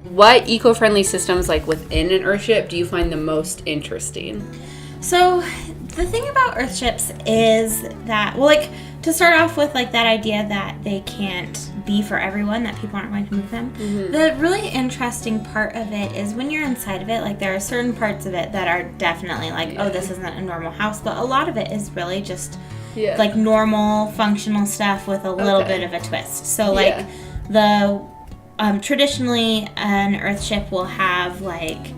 what eco-friendly systems, like, within an Earthship do you find the most interesting? So the thing about Earthships is that, well, like, to start off with, like, that idea that they can't be for everyone, that people aren't going to move them. Mm-hmm. The really interesting part of it is when you're inside of it, like, there are certain parts of it that are definitely like, oh, this isn't a normal house, but a lot of it is really just like normal functional stuff with a little bit of a twist. So like the traditionally an Earthship will have, like,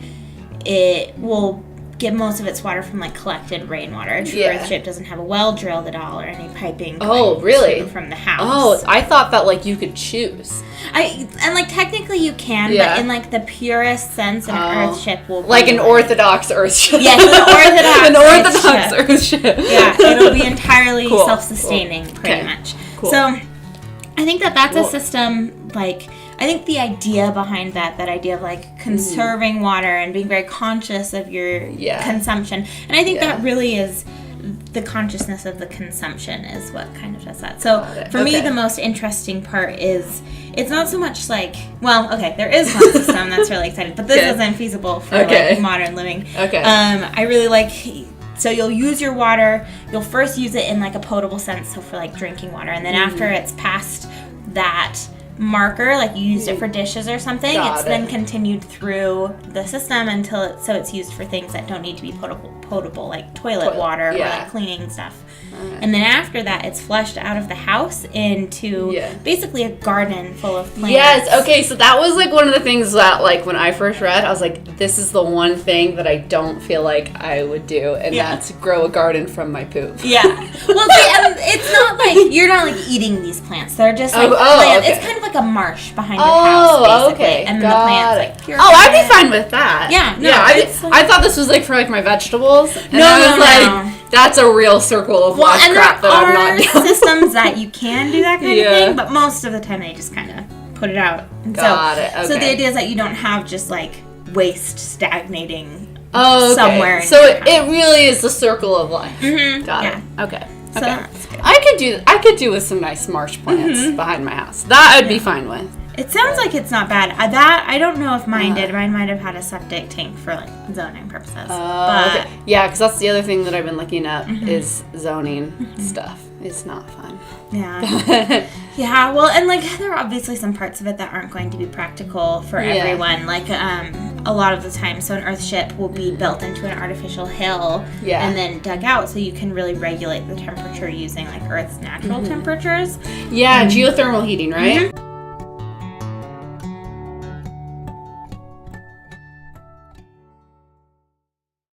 it will get most of its water from, like, collected rainwater. A true Earthship doesn't have a well drilled at all or any piping from the house. Oh, I thought that, like, you could choose. And like, technically you can, but in, like, the purest sense, an Earthship will be like an Orthodox Earthship. Yes, an Orthodox Earthship. Yeah, it'll be entirely self-sustaining, pretty much. Cool. So I think that's a system, like, I think the idea behind that idea of, like, conserving water and being very conscious of your consumption, and I think that really is the consciousness of the consumption is what kind of does that. So for me, the most interesting part is it's not so much like, well, okay, there is one system that's really exciting, but this isn't feasible for like modern living. I really like. So you'll use your water. You'll first use it in, like, a potable sense, so for, like, drinking water, and then after it's past that marker, like you used it for dishes or something, it's then continued through the system until it's used for things that don't need to be potable, like toilet water or, like, cleaning stuff. And then after that, it's flushed out of the house into basically a garden full of plants. Yes, okay, so that was, like, one of the things that, like, when I first read, I was like, this is the one thing that I don't feel like I would do, and that's grow a garden from my poop. Yeah. Well, it's not like, you're not, like, eating these plants. They're just, like, plants. It's kind of like a marsh behind your house, basically. Okay. And the plants, like, pure. Oh, I'd be fine with that. Yeah. No, I thought this was, like, for, like, my vegetables. And no. That's a real circle of life crap that I'm not doing. There are systems that you can do that kind of thing, but most of the time they just kind of put it out. Got it. Okay. So the idea is that you don't have just, like, waste stagnating somewhere. So it really is the circle of life. Mm-hmm. Got it. Okay. So that's good. I could do with some nice marsh plants behind my house. That I'd be fine with. It sounds like it's not bad. I don't know if mine did. Mine might have had a septic tank for, like, zoning purposes. Okay. Yeah, because that's the other thing that I've been looking up is zoning stuff. It's not fun. Yeah. Yeah, well, and, like, there are obviously some parts of it that aren't going to be practical for everyone. Like, a lot of the time, so an Earthship will be built into an artificial hill and then dug out so you can really regulate the temperature using, like, Earth's natural temperatures. Yeah, geothermal heating, right?